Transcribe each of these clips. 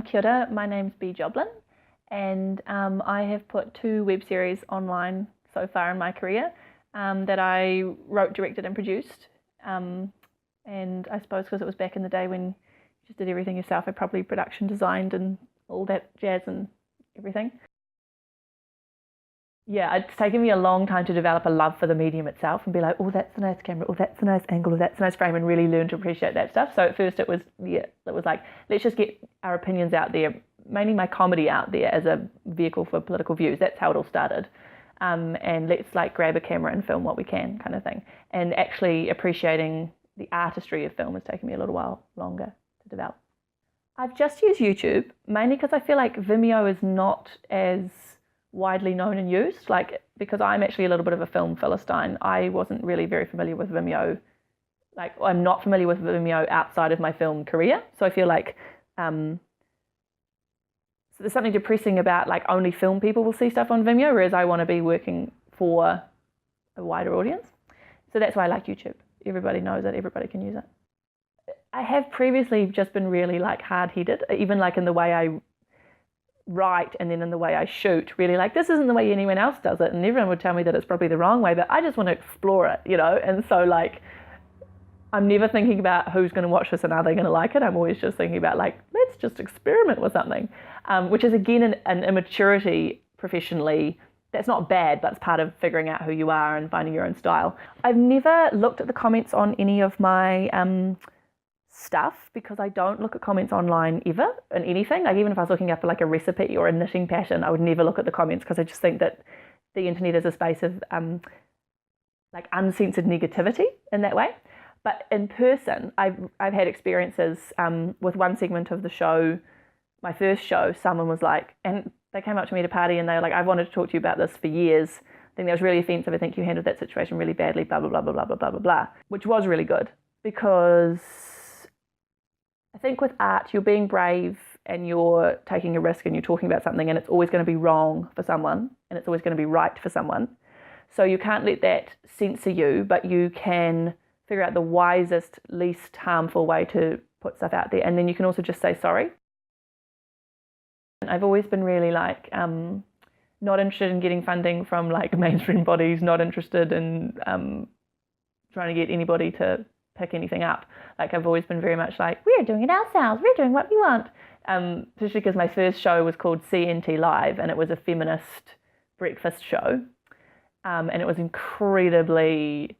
Kia ora, my name's Bea Joblin, and I have put 2 web series online so far in my career that I wrote, directed and produced. And I suppose because it was back in the day when you just did everything yourself, I probably production designed and all that jazz and everything. Yeah, it's taken me a long time to develop a love for the medium itself and be like, oh, that's a nice camera, oh, that's a nice angle, oh, that's a nice frame, and really learn to appreciate that stuff. So at first it was like, let's just get our opinions out there, mainly my comedy out there as a vehicle for political views. That's how it all started. And let's like grab a camera and film what we can, kind of thing. And actually appreciating the artistry of film has taken me a little while longer to develop. I've just used YouTube, mainly because I feel like Vimeo is not as widely known and used, like, because I'm actually a little bit of a film philistine. I wasn't really very familiar with Vimeo. Like, I'm not familiar with Vimeo outside of my film career. So I feel like so there's something depressing about like only film people will see stuff on Vimeo, whereas I want to be working for a wider audience. So that's why I like YouTube. Everybody knows it, everybody can use it. I have previously just been really like hard-headed, even like in the way I write and then in the way I shoot, really like, this isn't the way anyone else does it, and everyone would tell me that it's probably the wrong way, but I just want to explore it, you know. And so like, I'm never thinking about who's going to watch this and are they going to like it. I'm always just thinking about like, let's just experiment with something, which is again an immaturity professionally. That's not bad, but it's part of figuring out who you are and finding your own style. I've never looked at the comments on any of my stuff, because I don't look at comments online ever in anything. Like, even if I was looking up like a recipe or a knitting pattern, I would never look at the comments, because I just think that the internet is a space of like uncensored negativity in that way. But in person, I've had experiences with one segment of the show, my first show. Someone was like, and they came up to me at a party and they were like, I've wanted to talk to you about this for years. I think that was really offensive. I think you handled that situation really badly, blah, blah, blah, blah, blah, blah, blah, blah, blah, which was really good, because I think with art, you're being brave and you're taking a risk and you're talking about something, and it's always going to be wrong for someone and it's always going to be right for someone. So you can't let that censor you, but you can figure out the wisest, least harmful way to put stuff out there. And then you can also just say sorry. I've always been really like not interested in getting funding from like mainstream bodies, not interested in trying to get anybody to pick anything up. Like, I've always been very much like, we're doing it ourselves, we're doing what we want. Especially because my first show was called CNT Live, and it was a feminist breakfast show. And it was incredibly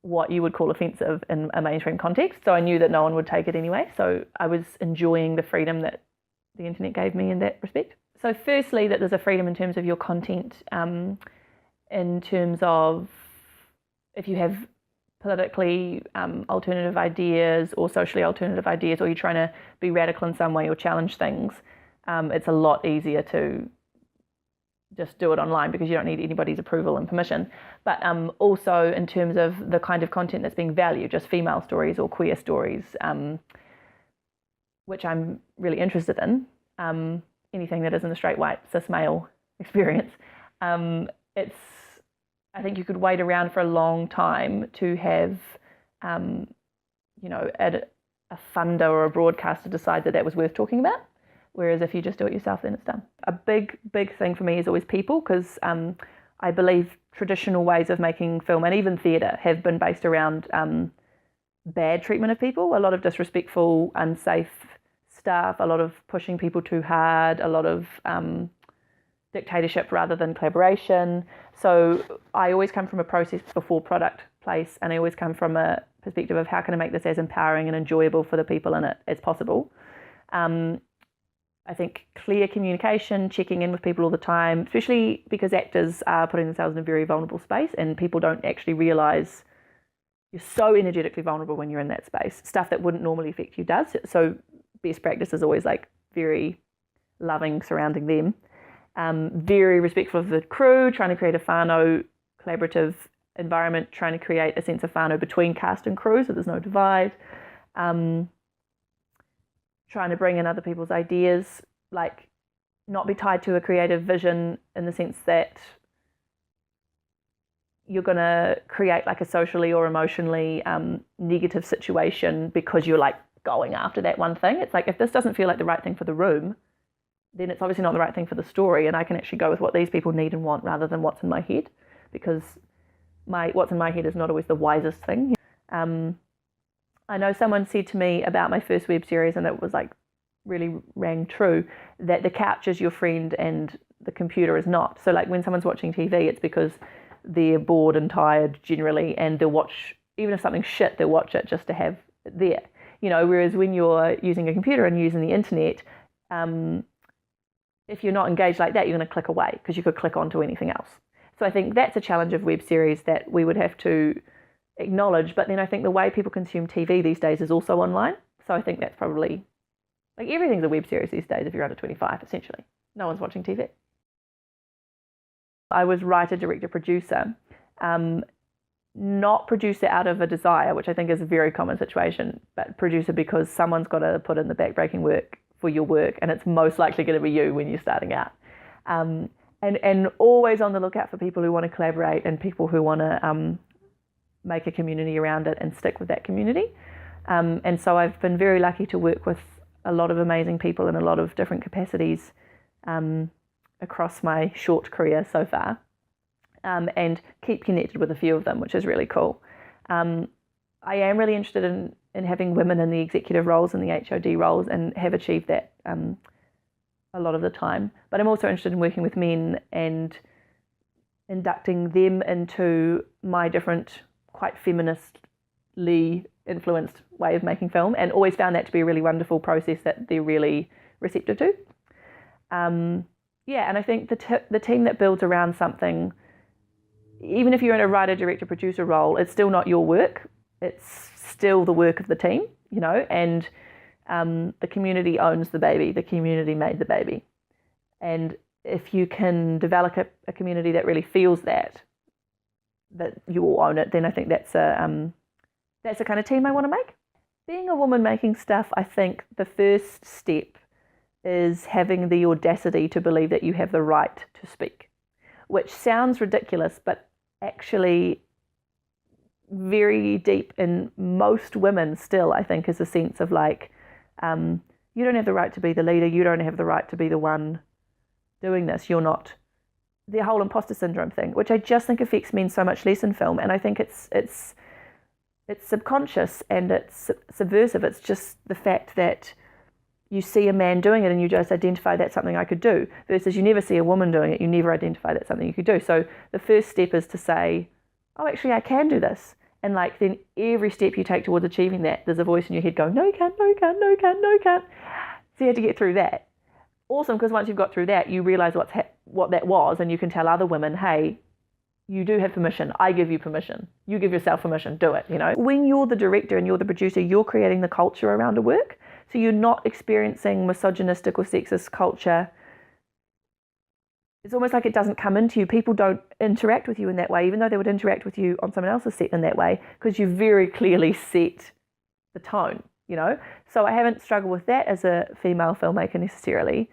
what you would call offensive in a mainstream context. So I knew that no one would take it anyway. So I was enjoying the freedom that the internet gave me in that respect. So firstly, that there's a freedom in terms of your content, in terms of if you have politically alternative ideas or socially alternative ideas, or you're trying to be radical in some way or challenge things, it's a lot easier to just do it online, because you don't need anybody's approval and permission. But also in terms of the kind of content that's being valued, just female stories or queer stories, which I'm really interested in, anything that isn't a straight white cis male experience. I think you could wait around for a long time to have, you know, a funder or a broadcaster decide that that was worth talking about. Whereas if you just do it yourself, then it's done. A big thing for me is always people, because I believe traditional ways of making film and even theatre have been based around bad treatment of people, a lot of disrespectful, unsafe stuff, a lot of pushing people too hard, a lot of dictatorship rather than collaboration. So I always come from a process before product place, and I always come from a perspective of how can I make this as empowering and enjoyable for the people in it as possible. I think clear communication, checking in with people all the time, especially because actors are putting themselves in a very vulnerable space, and people don't actually realise you're so energetically vulnerable when you're in that space. Stuff that wouldn't normally affect you does. So best practice is always like very loving surrounding them. Very respectful of the crew, trying to create a whānau collaborative environment, trying to create a sense of whānau between cast and crew so there's no divide. Trying to bring in other people's ideas, like not be tied to a creative vision in the sense that you're going to create like a socially or emotionally negative situation because you're like going after that one thing. It's like, if this doesn't feel like the right thing for the room, then it's obviously not the right thing for the story, and I can actually go with what these people need and want rather than what's in my head, because what's in my head is not always the wisest thing. I know someone said to me about my first web series, and it was like really rang true, that the couch is your friend and the computer is not. So like when someone's watching TV, it's because they're bored and tired generally, and they'll watch, even if something's shit, they'll watch it just to have it there. Whereas when you're using a computer and using the internet, if you're not engaged like that, you're going to click away because you could click onto anything else. So I think that's a challenge of web series that we would have to acknowledge. But then I think the way people consume TV these days is also online. So I think that's probably, like, everything's a web series these days if you're under 25, essentially. No one's watching TV. I was writer, director, producer. Not producer out of a desire, which I think is a very common situation, but producer because someone's got to put in the backbreaking work for your work, and it's most likely going to be you when you're starting out. And always on the lookout for people who want to collaborate and people who want to make a community around it and stick with that community. And so I've been very lucky to work with a lot of amazing people in a lot of different capacities across my short career so far, and keep connected with a few of them, which is really cool. I am really interested in having women in the executive roles and the HOD roles, and have achieved that a lot of the time. But I'm also interested in working with men and inducting them into my different, quite feministly influenced way of making film, and always found that to be a really wonderful process that they're really receptive to. And I think the team that builds around something, even if you're in a writer, director, producer role, it's still not your work. It's still the work of the team, and the community owns the baby. The community made the baby. And if you can develop a community that really feels that you all own it, then I think that's the kind of team I want to make. Being a woman making stuff, I think the first step is having the audacity to believe that you have the right to speak, which sounds ridiculous, but actually very deep in most women still, I think, is a sense of like, you don't have the right to be the leader, you don't have the right to be the one doing this, you're not. The whole imposter syndrome thing, which I just think affects men so much less in film, and I think it's subconscious and it's subversive. It's just the fact that you see a man doing it and you just identify that's something I could do, versus you never see a woman doing it, you never identify that's something you could do. So the first step is to say, oh, actually I can do this. And like then every step you take towards achieving that, there's a voice in your head going, no you can't, no you can't, no you can't, no you can't. So you have to get through that. Awesome, because once you've got through that, you realise what that was, and you can tell other women, hey, you do have permission, I give you permission, you give yourself permission, do it, When you're the director and you're the producer, you're creating the culture around a work. So you're not experiencing misogynistic or sexist culture. It's almost like it doesn't come into you. People don't interact with you in that way, even though they would interact with you on someone else's set in that way, because you very clearly set the tone, So I haven't struggled with that as a female filmmaker necessarily.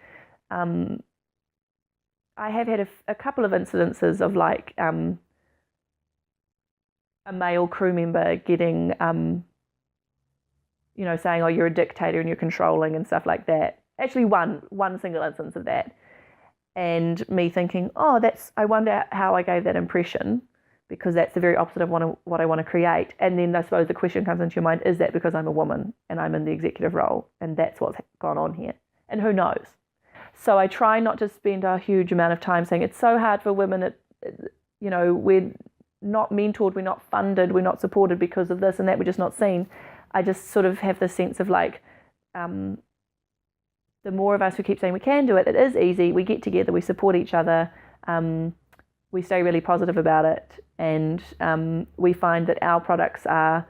I have had a couple of incidences of like a male crew member getting, saying, oh, you're a dictator and you're controlling and stuff like that. Actually, one single instance of that. And me thinking, oh, I wonder how I gave that impression, because that's the very opposite of what I want to create. And then I suppose the question comes into your mind, is that because I'm a woman and I'm in the executive role and that's what's gone on here? And who knows? So I try not to spend a huge amount of time saying it's so hard for women, we're not mentored, we're not funded, we're not supported because of this and that, we're just not seen. I just sort of have this sense of like, the more of us who keep saying we can do it, it is easy, we get together, we support each other, we stay really positive about it, and we find that our products are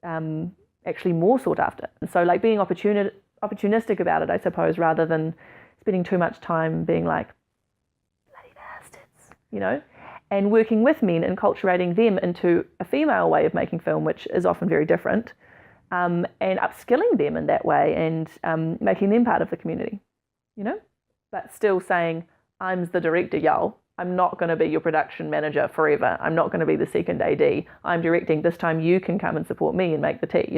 actually more sought after. And so like being opportunistic about it, I suppose, rather than spending too much time being like, bloody bastards, and working with men and enculturating them into a female way of making film, which is often very different, and upskilling them in that way and making them part of the community, but still saying, I'm the director, y'all. I'm not going to be your production manager forever. I'm not going to be the second AD. I'm directing. This time you can come and support me and make the tea,